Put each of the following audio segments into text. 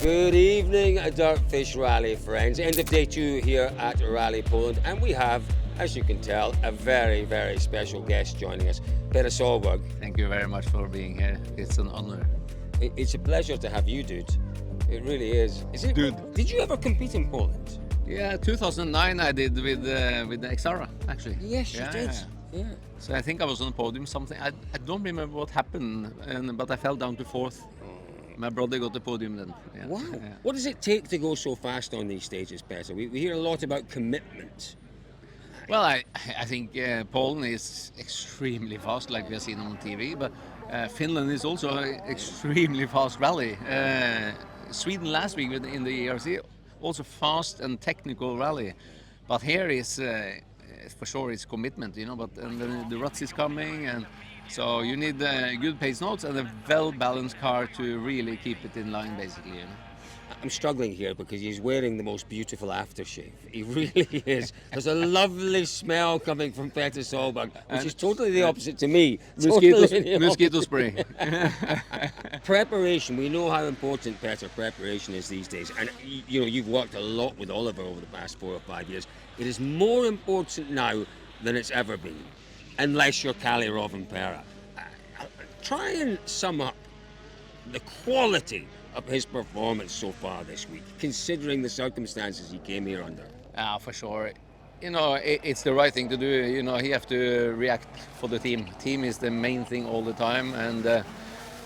Good evening, Dirtfish Rally friends. End of day 2 here at Rally Poland, and we have, as you can tell, a very, very special guest joining us, Petter Solberg. Thank you very much for being here. It's an honor. It's a pleasure to have you, dude. It really is. Dude. Did you ever compete in Poland? Yeah, 2009 I did with the Xara, actually. Yes, you did. Yeah. So I think I was on the podium. Something I don't remember what happened, but I fell down to fourth. My brother got the podium then. Yeah. Wow. Yeah. What does it take to go so fast on these stages, Petter? We hear a lot about commitment. Well, I think Poland is extremely fast, like we have seen on TV, but Finland is also an extremely fast rally. Sweden last week in the WRC, also fast and technical rally. But here is, for sure, it's commitment, but and then the ruts is coming, and so you need good pace notes and a well-balanced car to really keep it in line, basically. I'm struggling here because he's wearing the most beautiful aftershave. He really is. There's a lovely smell coming from Petter Solberg, which is totally the opposite to me. Mosquito spray. Preparation. We know how important Petter preparation is these days, and you've worked a lot with Oliver over the past 4 or 5 years. It is more important now than it's ever been, unless you're Kalle Rovanperä. Try and sum up the quality of his performance so far this week, considering the circumstances he came here under. For sure. It's the right thing to do. He have to react for the team. Team is the main thing all the time, and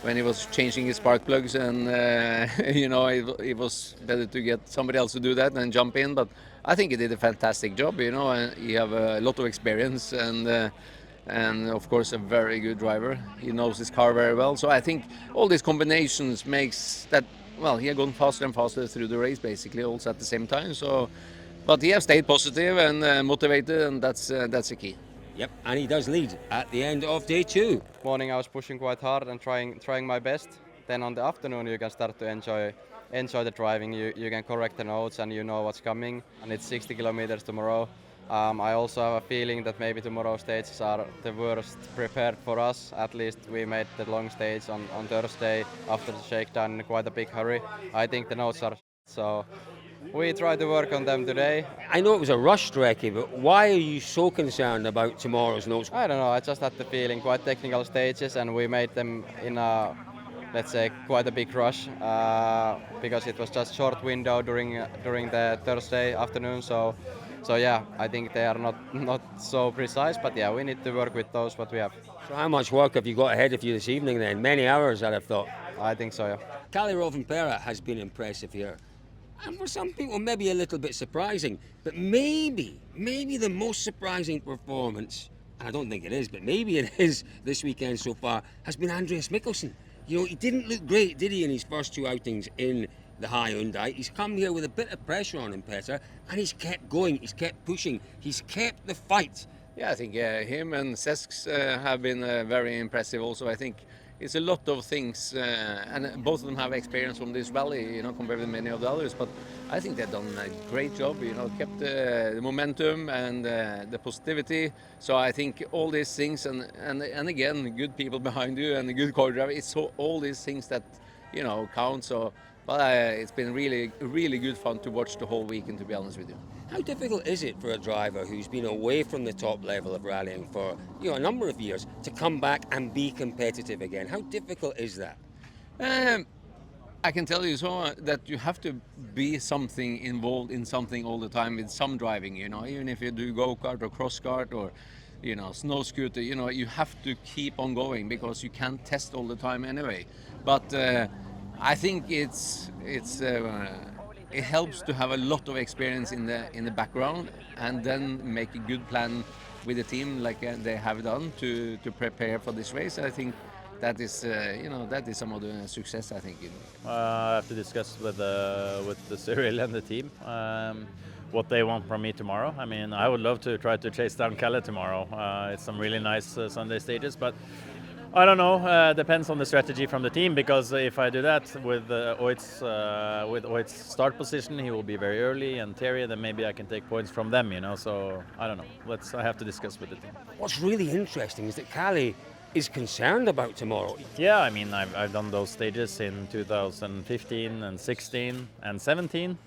when he was changing his spark plugs, and it was better to get somebody else to do that and jump in. But I think he did a fantastic job. And he have a lot of experience, and of course a very good driver. He knows his car very well. So I think all these combinations makes that, well, he had gone faster and faster through the race basically also at the same time. So, but he has stayed positive and motivated, and that's the key. Yep, and he does lead at the end of day 2. Morning I was pushing quite hard and trying my best. Then on the afternoon you can start to enjoy the driving. You can correct the notes and you know what's coming. And it's 60 kilometers tomorrow. I also have a feeling that maybe tomorrow's stages are the worst prepared for us. At least we made the long stage on Thursday after the shakedown in quite a big hurry. I think the notes are so we try to work on them today. I know it was a rush, Recce, but why are you so concerned about tomorrow's notes? I don't know, I just had the feeling, quite technical stages, and we made them in a, let's say, quite a big rush because it was just short window during the Thursday afternoon. So yeah, I think they are not so precise, but yeah, we need to work with those what we have. So how much work have you got ahead of you this evening then? Many hours, I'd have thought. I think so, yeah. Kalle Rovanperä has been impressive here. And for some people, maybe a little bit surprising. But maybe the most surprising performance, and I don't think it is, but maybe it is this weekend so far, has been Andreas Mikkelsen. He didn't look great, did he, in his first 2 outings in the Hyundai. He's come here with a bit of pressure on him, Petter, and he's kept going, he's kept pushing, he's kept the fight. Yeah, I think him and Sesks have been very impressive also. I think it's a lot of things, and both of them have experience from this rally, compared with many of the others, but I think they've done a great job, kept the momentum and the positivity. So I think all these things, and again, good people behind you and a good car driver, it's all these things that, count. So, but it's been really, really good fun to watch the whole weekend, to be honest with you. How difficult is it for a driver who's been away from the top level of rallying for a number of years to come back and be competitive again? How difficult is that? I can tell you that you have to be involved in something all the time with some driving, even if you do go-kart or cross-kart or snow scooter, you have to keep on going because you can't test all the time anyway. But I think it helps to have a lot of experience in the background and then make a good plan with the team like they have done to prepare for this race. I think that is some of the success, I think. I have to discuss with Cyril and the team what they want from me tomorrow. I mean, I would love to try to chase down Kalle tomorrow. It's some really nice Sunday stages, but I don't know. Depends on the strategy from the team, because if I do that with Oit's start position, he will be very early, and Terry, then maybe I can take points from them. So I don't know. I have to discuss with the team. What's really interesting is that Kalle is concerned about tomorrow. Yeah, I mean, I've done those stages in 2015 and 16 and 17.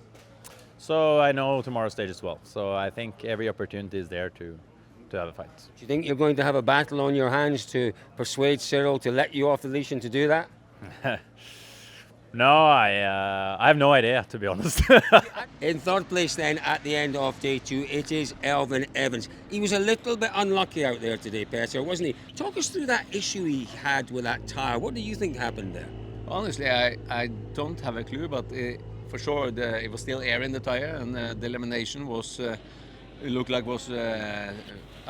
So I know tomorrow's stage as well. So I think every opportunity is there to have a fight. Do you think you're going to have a battle on your hands to persuade Cyril to let you off the leash and to do that? No, I have no idea, to be honest. In third place then at the end of day 2, it is Elfyn Evans. He was a little bit unlucky out there today, Petter, wasn't he? Talk us through that issue he had with that tyre. What do you think happened there? Honestly, I don't have a clue, but for sure it was still air in the tire, and the elimination was it looked like was a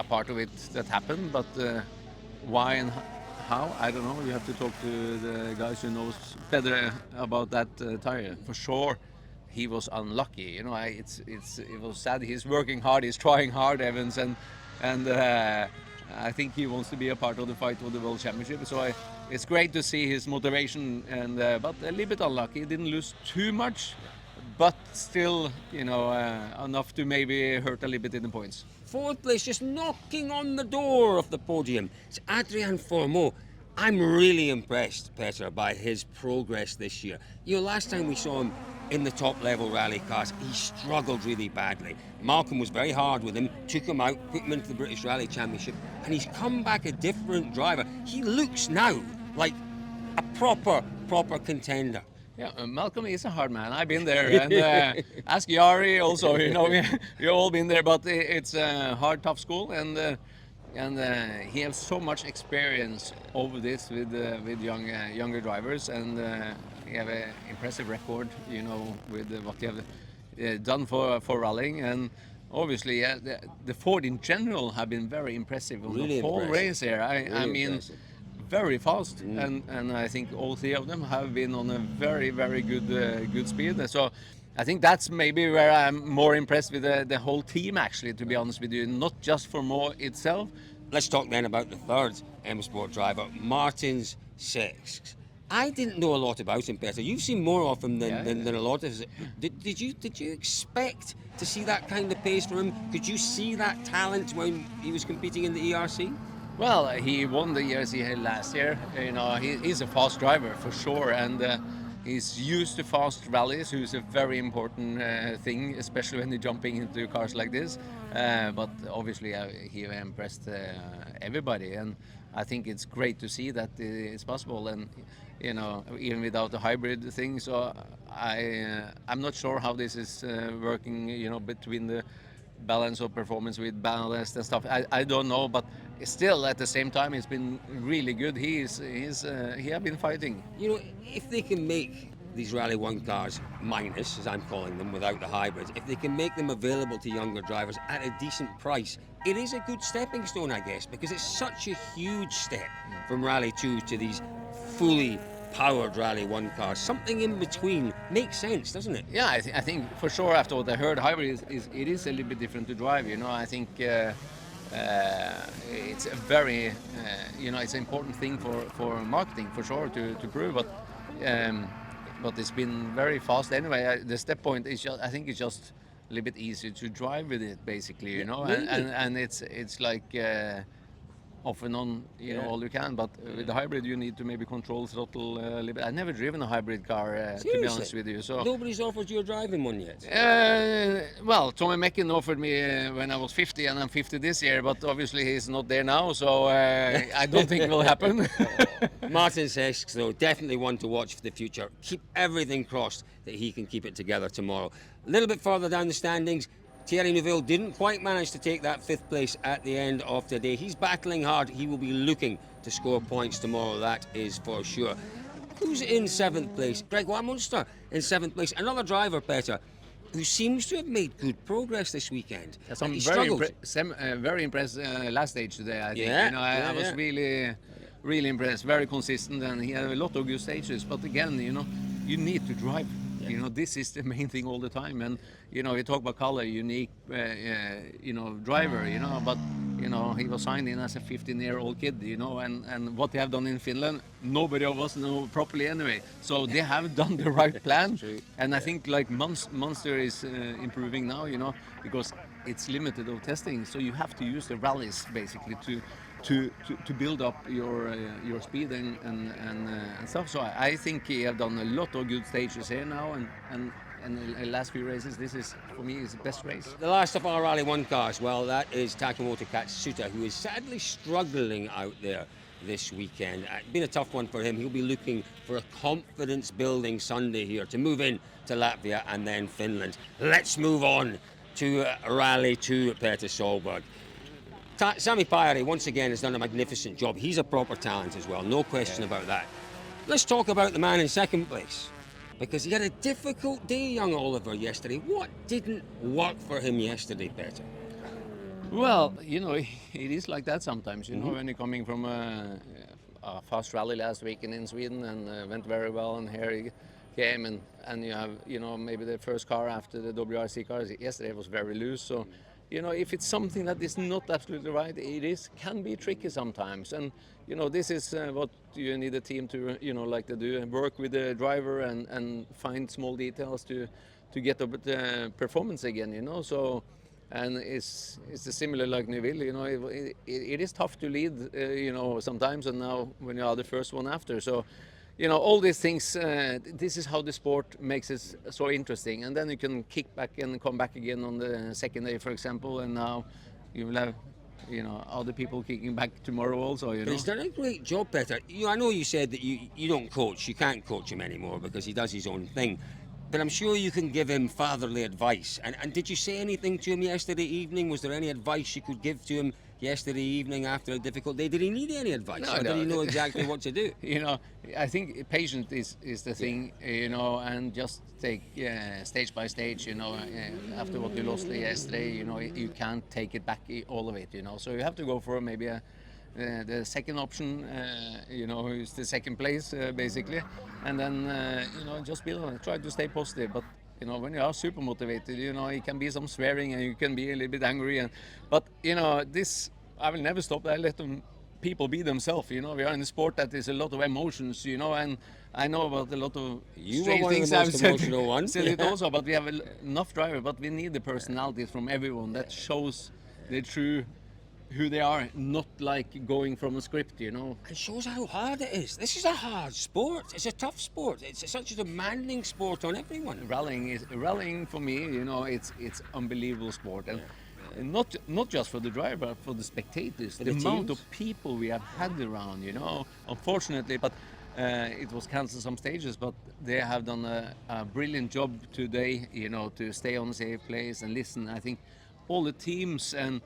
part of it that happened. But why and how, I don't know. You have to talk to the guys who knows better about that tire. For sure, he was unlucky. You know, it was sad. He's working hard. He's trying hard, Evans, and I think he wants to be a part of the fight for the World Championship. So it's great to see his motivation, and but a little bit unlucky. He didn't lose too much, but still, you know, enough to maybe hurt a little bit in the points. Fourth place, just knocking on the door of the podium. It's Adrian Fourmeau. I'm really impressed, Petter, by his progress this year. You know, last time we saw him in the top level rally cars, he struggled really badly. Malcolm was very hard with him, took him out, put him into the British Rally Championship, and he's come back a different driver. He looks now like a proper contender. Yeah, Malcolm is a hard man. I've been there, and ask Yari also. You know, we've all been there, but it's a hard, tough school, and he has so much experience over this with younger drivers, and he have an impressive record. You know, with what he have done for rallying, and obviously, the Ford in general have been very impressive on Really the whole impressive. race here. I mean. Impressive. Very fast, and I think all three of them have been on a very good speed. So I think that's maybe where I'm more impressed with the whole team, actually, to be honest with you, not just for Mo itself. Let's talk then about the third M Sport driver, Martins Six. I didn't know a lot about him, Petter. You've seen more of him than a lot of us. Did you expect to see that kind of pace from him? Could you see that talent when he was competing in the ERC? Well, he won the WRC last year. You know, he's a fast driver for sure, and he's used to fast rallies, which is a very important thing, especially when you're jumping into cars like this. But obviously, he impressed everybody, and I think it's great to see that it's possible. And you know, even without the hybrid thing, so I'm not sure how this is working. You know, between the balance of performance with ballast and stuff. I don't know, but still at the same time it's been really good. He has been fighting. You know, if they can make these Rally 1 cars minus, as I'm calling them, without the hybrids, if they can make them available to younger drivers at a decent price, it is a good stepping stone, I guess, because it's such a huge step from Rally 2 to these fully powered Rally 1 cars. Something in between makes sense, doesn't it? Yeah, I think for sure after what I heard, hybrid it is a little bit different to drive. You know, I think it's a very you know, it's an important thing for marketing for sure to prove, but it's been very fast anyway. The step point is just, I think it's just a little bit easier to drive with it, basically. You know, really? and it's like. Off and on, you know, all you can, but with the hybrid you need to maybe control throttle a little bit. I've never driven a hybrid car, to be honest with you. So Nobody's offered you a driving one yet? well, Tommy Meckin offered me when I was 50, and I'm 50 this year, but obviously he's not there now, so I don't think it will happen. Martin Sesks, though, definitely one to watch for the future. Keep everything crossed that he can keep it together tomorrow. A little bit further down the standings, Thierry Neuville didn't quite manage to take that 5th place at the end of today. He's battling hard. He will be looking to score points tomorrow, that is for sure. Who's in 7th place? Gregoire Munster in 7th place. Another driver, Petter, who seems to have made good progress this weekend. Yes, I'm He very impressed last stage today. I think. Yeah, You know, I was really impressed. Very consistent, and he had a lot of good stages. But again, you know, you need to drive. You know, this is the main thing all the time. And you know, you talk about Kalle, unique, you know, driver. You know, but you know, he was signed in as a 15-year-old kid. You know, and what they have done in Finland, nobody of us know properly anyway. So they have done the right plan. And I think like Munster is improving now. You know, because it's limited of testing, so you have to use the rallies basically to to build up your speed and stuff. So I think he have done a lot of good stages here now, and the last few races, this is for me is the best race. The last of our Rally 1 cars, well, that is Takamoto Katsuta, who is sadly struggling out there this weekend. It's been a tough one for him. He'll be looking for a confidence-building Sunday here to move in to Latvia and then Finland. Let's move on to Rally 2 Petter Solberg. Sami Päiväri, once again, has done a magnificent job. He's a proper talent as well, no question about that. Let's talk about the man in second place, because he had a difficult day, young Oliver, yesterday. What didn't work for him yesterday, Petter? Well, you know, it is like that sometimes, you know, when you're coming from a fast rally last weekend in Sweden and went very well, and here he came and you have, you know, maybe the first car after the WRC cars yesterday was very loose. So, you know, if it's something that is not absolutely right, can be tricky sometimes. And, you know, this is what you need a team to, you know, like to do, and work with the driver and find small details to get the performance again, you know. So, and it's similar like Neville, you know, it is tough to lead, you know, sometimes, and now when you are the first one after. So, you know, all these things, this is how the sport makes it so interesting. And then you can kick back and come back again on the second day, for example, and now you will have, you know, other people kicking back tomorrow also, you know. But he's done a great job, Petter. You know, I know you said that you don't coach, you can't coach him anymore because he does his own thing. But I'm sure you can give him fatherly advice. And did you say anything to him yesterday evening? Was there any advice you could give to him yesterday evening after a difficult day? Did he need any advice? No, or did he know exactly what to do? You know, I think patience is the thing, you know, and just take stage by stage, you know. After what you lost yesterday, you know, you can't take it back, all of it, you know. So you have to go for maybe the second option, you know, is the second place, basically. And then, you know, just try to stay positive. But, you know, when you are super motivated, you know, it can be some swearing and you can be a little bit angry. But, you know, I will never stop. I let people be themselves, you know. We are in a sport that is a lot of emotions, you know, and I know about a lot of strange things I've said it also, but we have enough drivers, but we need the personalities from everyone that shows the true who they are, not like going from a script, you know. It shows how hard it is. This is a hard sport. It's a tough sport. It's such a demanding sport on everyone. Rallying for me, you know, it's unbelievable sport, and not just for the driver, but for the spectators. The amount of people we have had around, you know. Unfortunately, but it was cancelled some stages, but they have done a brilliant job today, you know, to stay on a safe place and listen. I think all the teams and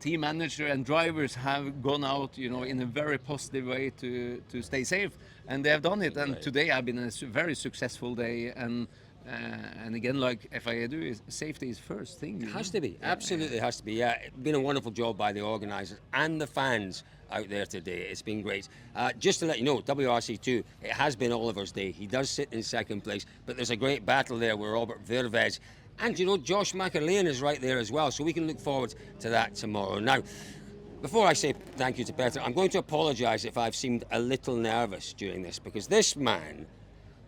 team manager and drivers have gone out, you know, in a very positive way to stay safe, and they have done it. And today have been a very successful day, and again, like FIA do, safety is first thing. It has to be, absolutely has to be. Yeah, it's been a wonderful job by the organisers and the fans out there today. It's been great. Just to let you know, WRC2, it has been Oliver's day. He does sit in second place, but there's a great battle there with Robert Vervez. And, you know, Josh McAlean is right there as well, so we can look forward to that tomorrow. Now, before I say thank you to Petter, I'm going to apologise if I've seemed a little nervous during this, because this man,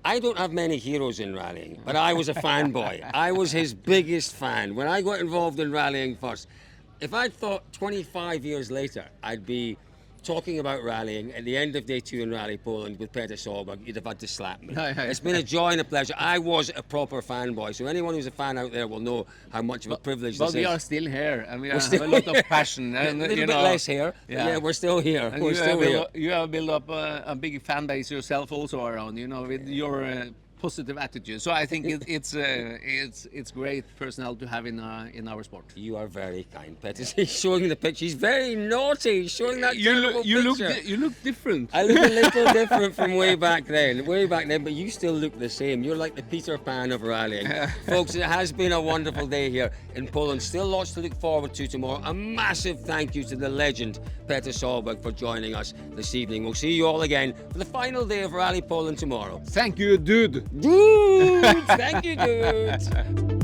I don't have many heroes in rallying, but I was a fanboy. I was his biggest fan. When I got involved in rallying first, if I'd thought 25 years later I'd be talking about rallying at the end of day 2 in Rally Poland with Petter Solberg, you'd have had to slap me. It's been a joy and a pleasure. I was a proper fanboy, so anyone who's a fan out there will know how much of a privilege this is. But we are still here, and we have a lot of passion. And, a little bit less here, yeah, we're still here. And you have built up a big fan base yourself also around, you know, with your positive attitude. So I think it's great personnel to have in our sport. You are very kind, Petter. He's showing the picture. He's very naughty. He's showing that terrible picture. You look different. I look a little different from way back then, but you still look the same. You're like the Peter Pan of rallying. Folks, it has been a wonderful day here in Poland. Still lots to look forward to tomorrow. A massive thank you to the legend, Petter Solberg, for joining us this evening. We'll see you all again for the final day of Rally Poland tomorrow. Thank you, dude. Dude! Thank you, dude!